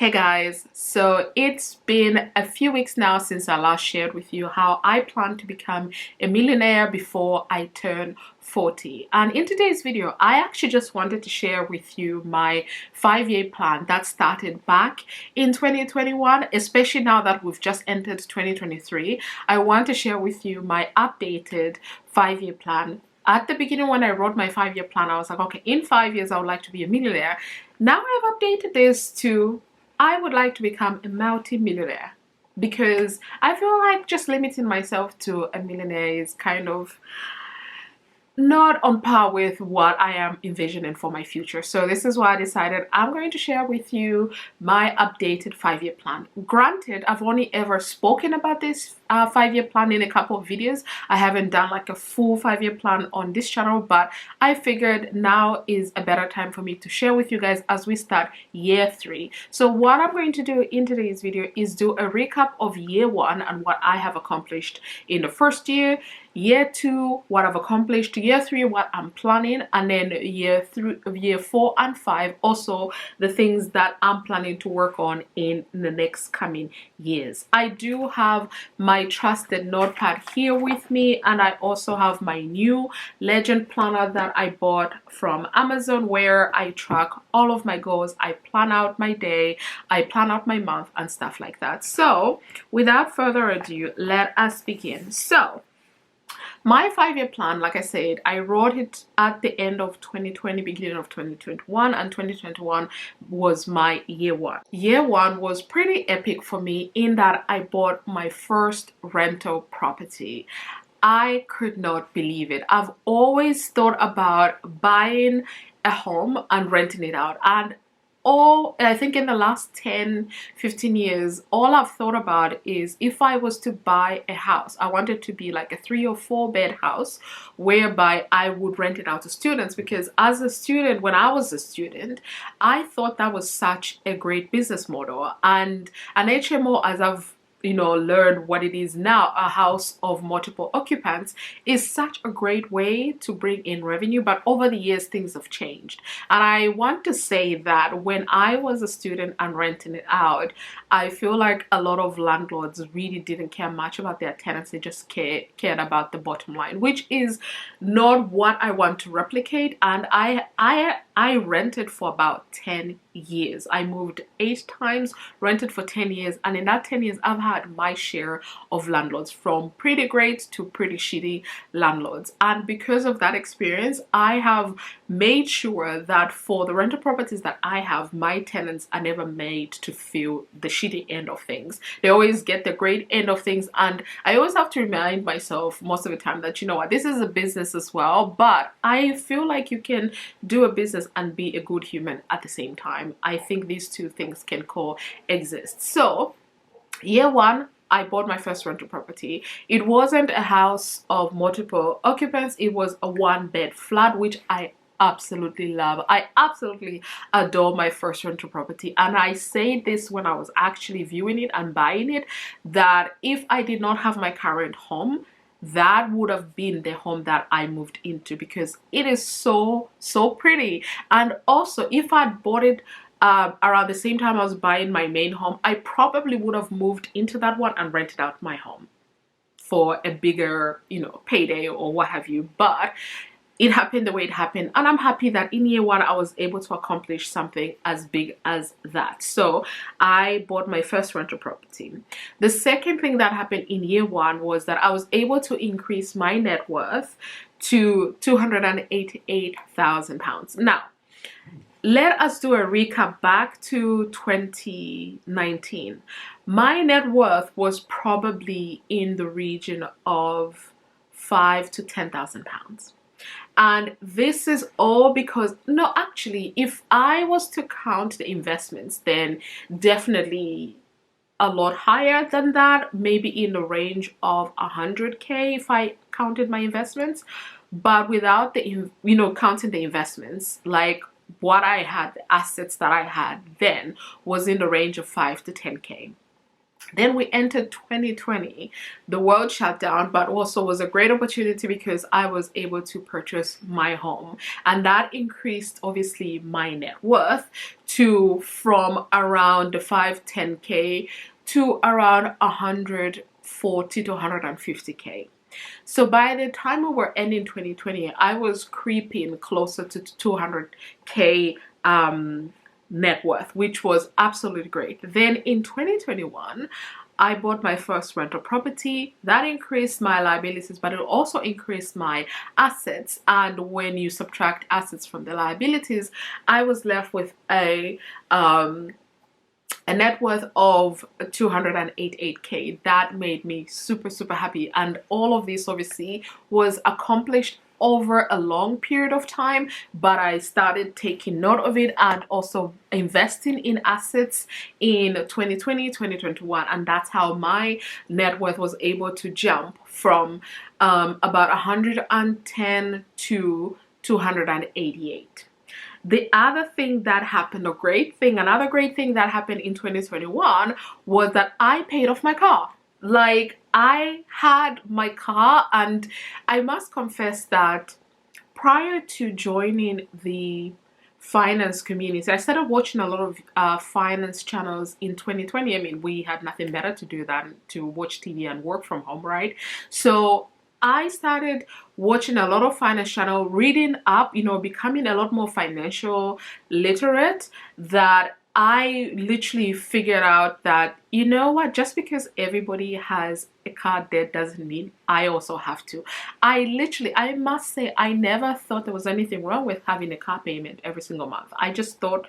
Hey guys, so it's been a few weeks now since I last shared with you how I plan to become a millionaire before I turn 40. And in today's video, I actually just wanted to share with you my 5-year plan that started back in 2021, especially now that we've just entered 2023. I want to share with you my updated 5-year plan. At the beginning, when I wrote my 5-year plan, I was like, okay, in 5 years, I would like to be a millionaire. Now I've updated this to I would like to become a multi-millionaire, because I feel like just limiting myself to a millionaire is kind of not on par with what I am envisioning for my future. So this is why I decided I'm going to share with you my updated 5-year plan. Granted, I've only ever spoken about this 5-year plan in a couple of videos. I haven't done like a full 5-year plan on this channel, but I figured now is a better time for me to share with you guys as we start year 3. So what I'm going to do in today's video is do a recap of year 1 and what I have accomplished in the first year, year 2 what I've accomplished, year 3 what I'm planning, and then year 4 and 5 also the things that I'm planning to work on in the next coming years. I do have my trusted notepad here with me, and I also have my new legend planner that I bought from Amazon, where I track all of my goals. I plan out my day, I plan out my month and stuff like that. So without further ado, let us begin. So my 5-year plan, like I said, I wrote it at the end of 2020, beginning of 2021, and 2021 was my year 1. Year 1 was pretty epic for me in that I bought my first rental property. I could not believe it. I've always thought about buying a home and renting it out, and I think in the last 10-15 years, all I've thought about is if I was to buy a house, I wanted to be like a 3 or 4 bed house whereby I would rent it out to students, because as a student, when I was a student, I thought that was such a great business model. And an HMO, as I've learned what it is now, a house of multiple occupants, is such a great way to bring in revenue. But over the years, things have changed. And I want to say that when I was a student and renting it out, I feel like a lot of landlords really didn't care much about their tenants. They just cared about the bottom line, which is not what I want to replicate. And I rented for about 10 years. I moved 8 times, rented for 10 years, and in that 10 years I've had my share of landlords, from pretty great to pretty shitty landlords. And because of that experience, I have made sure that for the rental properties that I have, my tenants are never made to feel the shitty end of things. They always get the great end of things. And I always have to remind myself most of the time that, you know what, this is a business as well, but I feel like you can do a business and be a good human at the same time. I think these two things can coexist. So year 1, I bought my first rental property. It wasn't a house of multiple occupants. It was a 1-bed flat, which I absolutely love. I absolutely adore my first rental property. And I say this when I was actually viewing it and buying it, that if I did not have my current home, that would have been the home that I moved into, because it is so pretty. And also, if I'd bought it around the same time I was buying my main home, I probably would have moved into that one and rented out my home for a bigger, payday or what have you. But it happened the way it happened, and I'm happy that in year 1 I was able to accomplish something as big as that. So I bought my first rental property. The second thing that happened in year 1 was that I was able to increase my net worth to £288,000. Now, let us do a recap back to 2019. My net worth was probably in the region of £5,000 to £10,000. And this is all because, no, actually, if I was to count the investments, then definitely a lot higher than that, maybe in the range of 100K if I counted my investments. But without the, counting the investments, like what I had, the assets that I had then was in the range of 5 to 10K. Then we entered 2020. The world shut down, but also was a great opportunity because I was able to purchase my home. And that increased, obviously, my net worth to from around the 510K to around 140 to 150K. So by the time we were ending 2020, I was creeping closer to 200K net worth, which was absolutely great. Then in 2021, I bought my first rental property. That increased my liabilities, but it also increased my assets. And when you subtract assets from the liabilities, I was left with a net worth of 288K. That made me super, super happy. And all of this obviously was accomplished over a long period of time, but I started taking note of it and also investing in assets in 2020, 2021, and that's how my net worth was able to jump from about 110 to 288. The other thing that happened, another great thing that happened in 2021 was that I paid off my car. Like, I had my car, and I must confess that prior to joining the finance community, I started watching a lot of finance channels in 2020. I mean, we had nothing better to do than to watch TV and work from home, right? So I started watching a lot of finance channel, reading up, becoming a lot more financial literate, that I literally figured out that, you know what, just because everybody has a car debt doesn't mean I also have to. I must say, I never thought there was anything wrong with having a car payment every single month. I just thought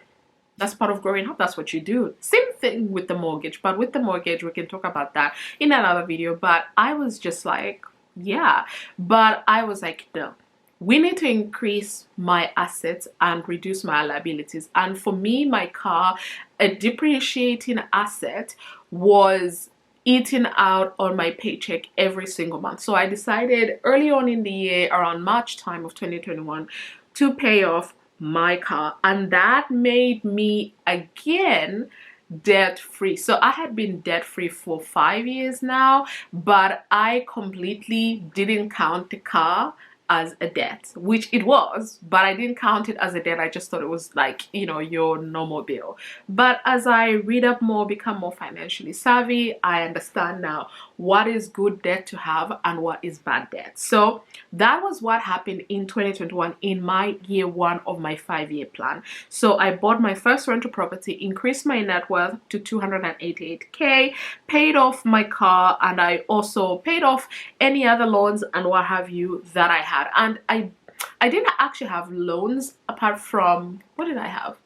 that's part of growing up. That's what you do. Same thing with the mortgage, but with the mortgage, we can talk about that in another video. But I was just like, yeah, but I was like, no, we need to increase my assets and reduce my liabilities. And for me, my car, a depreciating asset, was eating out on my paycheck every single month. So I decided early on in the year, around March time of 2021, to pay off my car, and that made me again debt free. So I had been debt free for 5 years now, but I completely didn't count the car as a debt, which it was, but I didn't count it as a debt. I just thought it was like, your normal bill. But as I read up more, become more financially savvy, I understand now what is good debt to have and what is bad debt. So that was what happened in 2021 in my year one of my 5-year plan. So I bought my first rental property, increased my net worth to 288K, paid off my car, and I also paid off any other loans and what have you that I had. And I didn't actually have loans apart from, what did I have?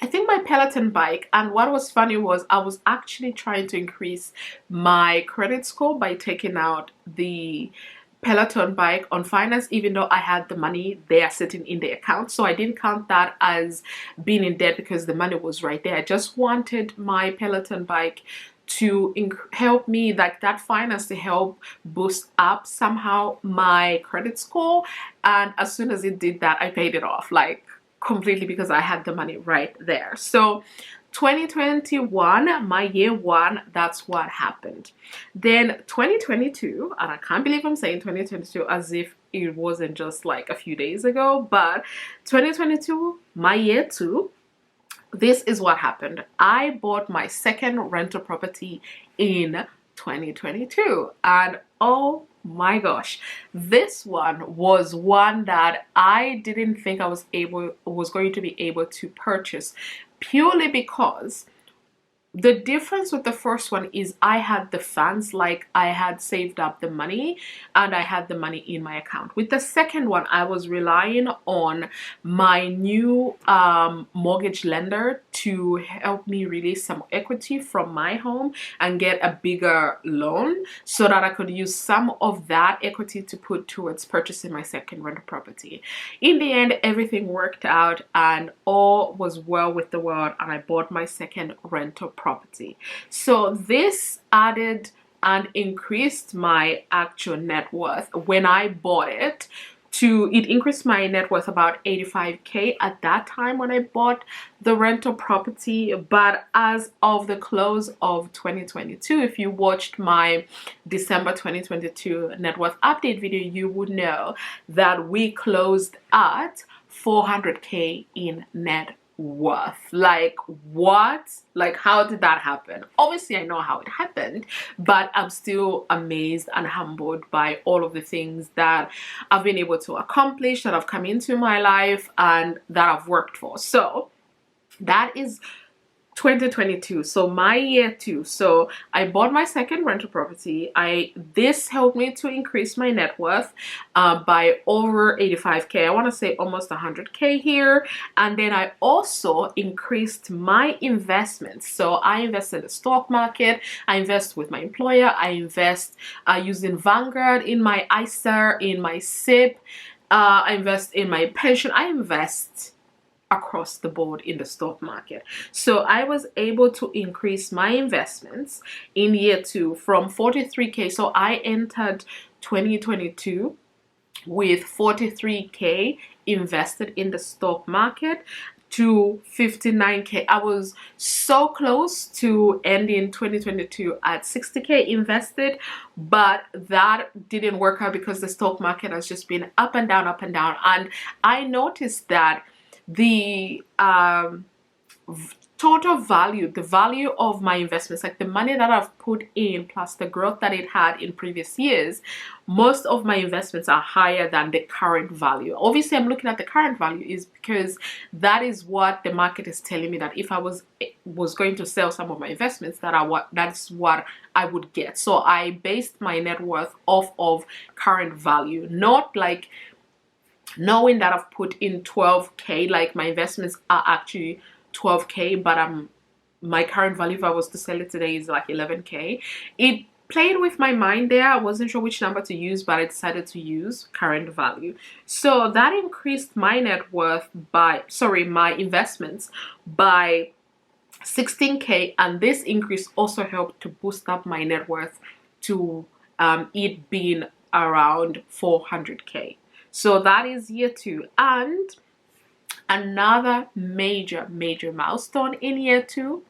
I think my Peloton bike. And what was funny was I was actually trying to increase my credit score by taking out the Peloton bike on finance, even though I had the money there sitting in the account. So I didn't count that as being in debt because the money was right there. I just wanted my Peloton bike to help me, like that finance, to help boost up somehow my credit score. And as soon as it did that, I paid it off, like completely, because I had the money right there. So 2021, my year one, that's what happened. Then 2022, and I can't believe I'm saying 2022 as if it wasn't just like a few days ago, but 2022, my year two, this is what happened. I bought my second rental property in 2022, and oh my gosh, this one was one that I didn't think I was going to be able to purchase, purely because the difference with the first one is I had the funds, like I had saved up the money and I had the money in my account. With the second one, I was relying on my new mortgage lender to help me release some equity from my home and get a bigger loan so that I could use some of that equity to put towards purchasing my second rental property. In the end, everything worked out and all was well with the world, and I bought my second rental property. So this added and increased my actual net worth when I bought it it increased my net worth about 85K at that time when I bought the rental property. But as of the close of 2022, if you watched my December 2022 net worth update video, you would know that we closed at 400K in net worth. Like, what? Like, how did that happen? Obviously I know how it happened, but I'm still amazed and humbled by all of the things that I've been able to accomplish, that have come into my life, and that I've worked for. So that is 2022, so my year 2. So I bought my second rental property. This helped me to increase my net worth by over 85K. I want to say almost 100K here. And then I also increased my investments. So I invest in the stock market, I invest with my employer, I invest using Vanguard, in my ISA, in my SIP, I invest in my pension, I invest across the board in the stock market. So I was able to increase my investments in year 2 from 43K. So I entered 2022 with 43K invested in the stock market to 59K. I was so close to ending 2022 at 60K invested, but that didn't work out because the stock market has just been up and down, up and down. And I noticed that the total value, the value of my investments, like the money that I've put in plus the growth that it had in previous years, most of my investments are higher than the current value. Obviously I'm looking at the current value is because that is what the market is telling me, that if I was going to sell some of my investments, that's what I would get. So I based my net worth off of current value, not like knowing that I've put in 12K, like my investments are actually 12K, but my current value, if I was to sell it today, is like 11K. It played with my mind there. I wasn't sure which number to use, but I decided to use current value. So that increased my net worth by, my investments by 16K, and this increase also helped to boost up my net worth to it being around 400K. So that is year 2. And another major milestone in year 2,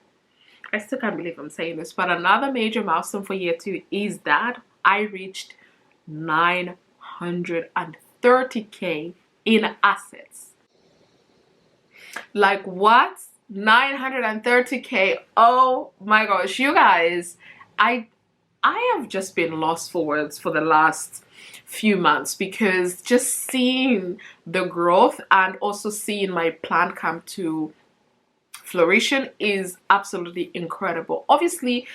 I still can't believe I'm saying this, but another major milestone for year 2 is that I reached 930K in assets. Like, what? 930K? Oh my gosh, you guys, I have just been lost for words for the last few months, because just seeing the growth and also seeing my plan come to fruition is absolutely incredible. Obviously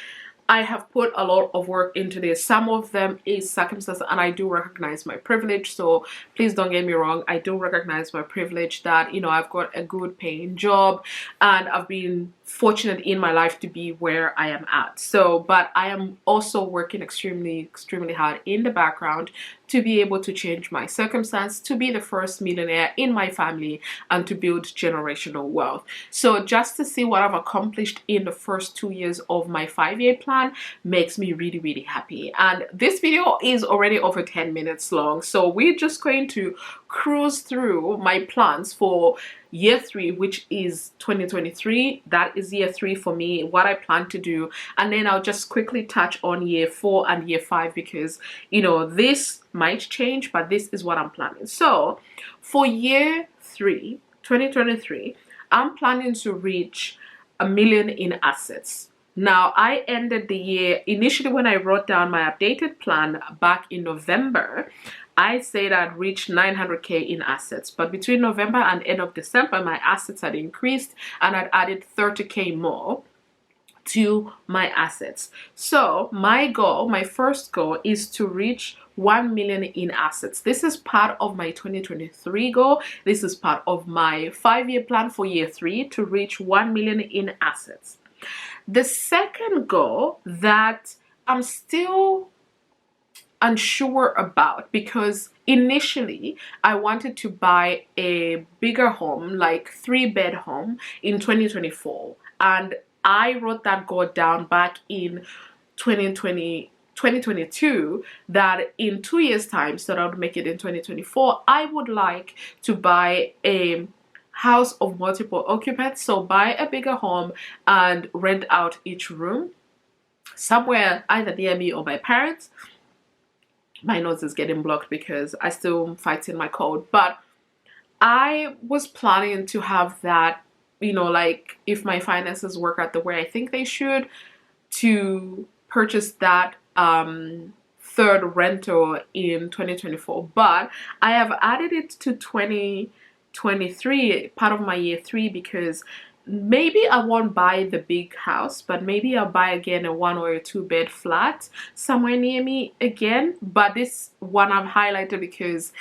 I have put a lot of work into this. Some of them is circumstance, and I do recognize my privilege. So please don't get me wrong. I do recognize my privilege that, you know, I've got a good paying job and I've been fortunate in my life to be where I am at. So, but I am also working extremely hard in the background to be able to change my circumstance, to be the first millionaire in my family, and to build generational wealth. So just to see what I've accomplished in the first 2 years of my 5-year plan makes me really happy. And this video is already over 10 minutes long, so we're just going to cruise through my plans for year 3, which is 2023. That is year 3 for me, what I plan to do. And then I'll just quickly touch on year 4 and year 5, because, you know, this might change, but this is what I'm planning. So for year 3, 2023, I'm planning to reach $1 million in assets. Now, I ended the year, initially when I wrote down my updated plan back in November, I said I'd reach 900K in assets, but between November and end of December, my assets had increased and I'd added 30K more to my assets. So my goal, my first goal, is to reach 1 million in assets. This is part of my 2023 goal. This is part of my 5-year plan for year 3 to reach 1 million in assets. The second goal that I'm still unsure about, because initially I wanted to buy a bigger home, like 3-bed home in 2024, and I wrote that goal down back in 2020 2022 that in 2 years time, so that I would make it in 2024, I would like to buy a house of multiple occupants. So buy a bigger home and rent out each room somewhere either near me or my parents. My nose is getting blocked because I still fighting my cold, but I was planning to have that, you know, like if my finances work out the way I think they should, to purchase that third rental in 2024. But I have added it to 2023, part of my year 3, because maybe I won't buy the big house, but maybe I'll buy again a 1 or a 2 bed flat somewhere near me again. But this one I've highlighted because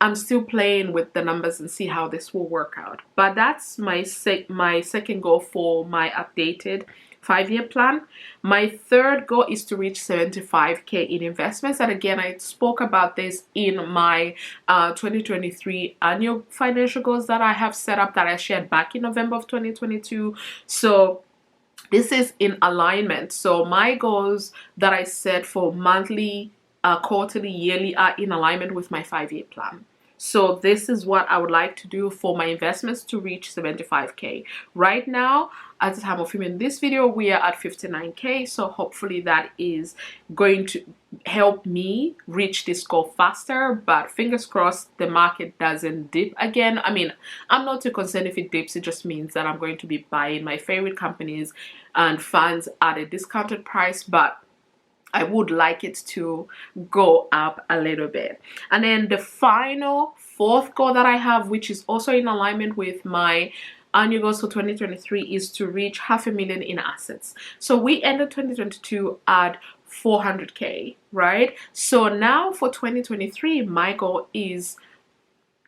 I'm still playing with the numbers and see how this will work out. But that's my second goal for my updated 5-year plan. My third goal is to reach 75K in investments, and again I spoke about this in my 2023 annual financial goals that I have set up, that I shared back in November of 2022. So this is in alignment. So my goals that I set for monthly, quarterly, yearly are in alignment with my 5-year plan. So this is what I would like to do for my investments to reach 75K. Right now, at the time of filming this video, we are at 59K. So hopefully that is going to help me reach this goal faster. But fingers crossed the market doesn't dip again. I mean, I'm not too concerned if it dips. It just means that I'm going to be buying my favorite companies and funds at a discounted price. But I would like it to go up a little bit. And then the final fourth goal that I have, which is also in alignment with my annual goals for 2023, is to reach $500,000 in assets. So we ended 2022 at 400K, right? So now for 2023, my goal is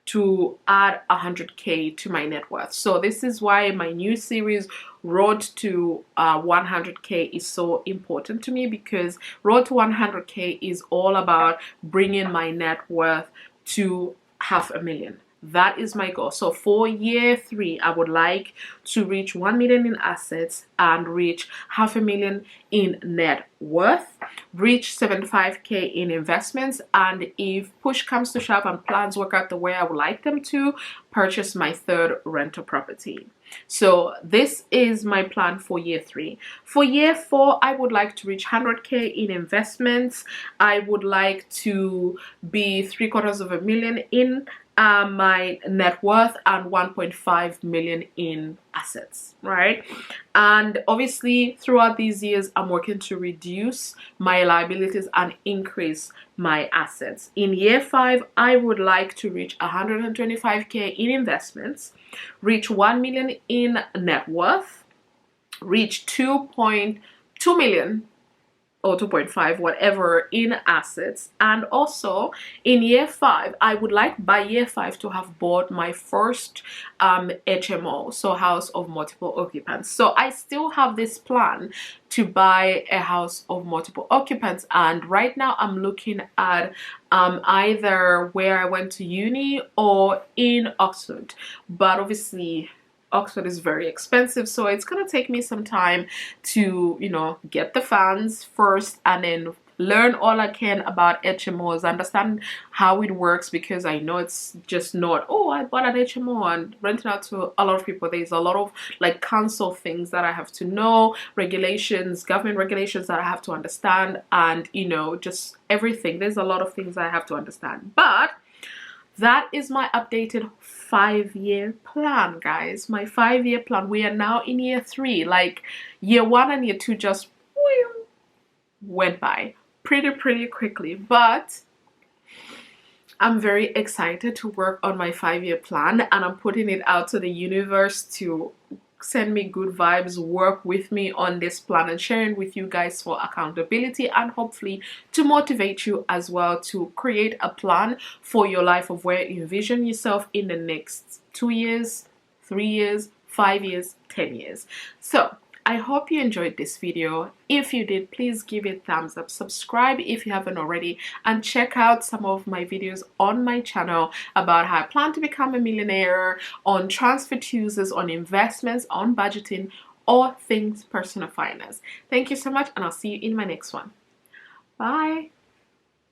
to add 100K to my net worth. So this is why my new series Road to 100K is so important to me, because Road to 100K is all about bringing my net worth to $500,000. That is my goal. So for year 3, I would like to reach 1 million in assets and reach $500,000 in net worth, reach 75K in investments, and if push comes to shove and plans work out the way I would like them to, purchase my third rental property. So this is my plan for year 3. For year 4, I would like to reach 100K in investments. I would like to be $750,000 in my net worth and 1.5 million in assets, right? And obviously throughout these years I'm working to reduce my liabilities and increase my assets. In year 5, I would like to reach 125K in investments, reach 1 million in net worth, reach 2.2 million or 2.5, whatever, in assets. And also in year 5, I would like by year 5 to have bought my first HMO, so house of multiple occupants. So I still have this plan to buy a house of multiple occupants, and right now I'm looking at either where I went to uni or in Oxford. But obviously Oxford is very expensive, so it's gonna take me some time to, you know, get the funds first and then learn all I can about HMOs, understand how it works, because I know it's just not, oh, I bought an HMO and renting out to a lot of people. There's a lot of like council things that I have to know, regulations, government regulations that I have to understand, and you know, just everything. There's a lot of things I have to understand. But that is my updated 5-year plan, guys. My 5-year plan. We are now in year 3. Like year 1 and year 2 just went by pretty quickly, but I'm very excited to work on my 5-year plan, and I'm putting it out to the universe to send me good vibes, work with me on this plan, and sharing with you guys for accountability, and hopefully to motivate you as well to create a plan for your life of where you envision yourself in the next 2 years, 3 years, 5 years, 10 years. So I hope you enjoyed this video. If you did, please give it a thumbs up, subscribe if you haven't already, and check out some of my videos on my channel about how I plan to become a millionaire, on transfer to users, on investments, on budgeting, all things personal finance. Thank you so much, and I'll see you in my next one. Bye.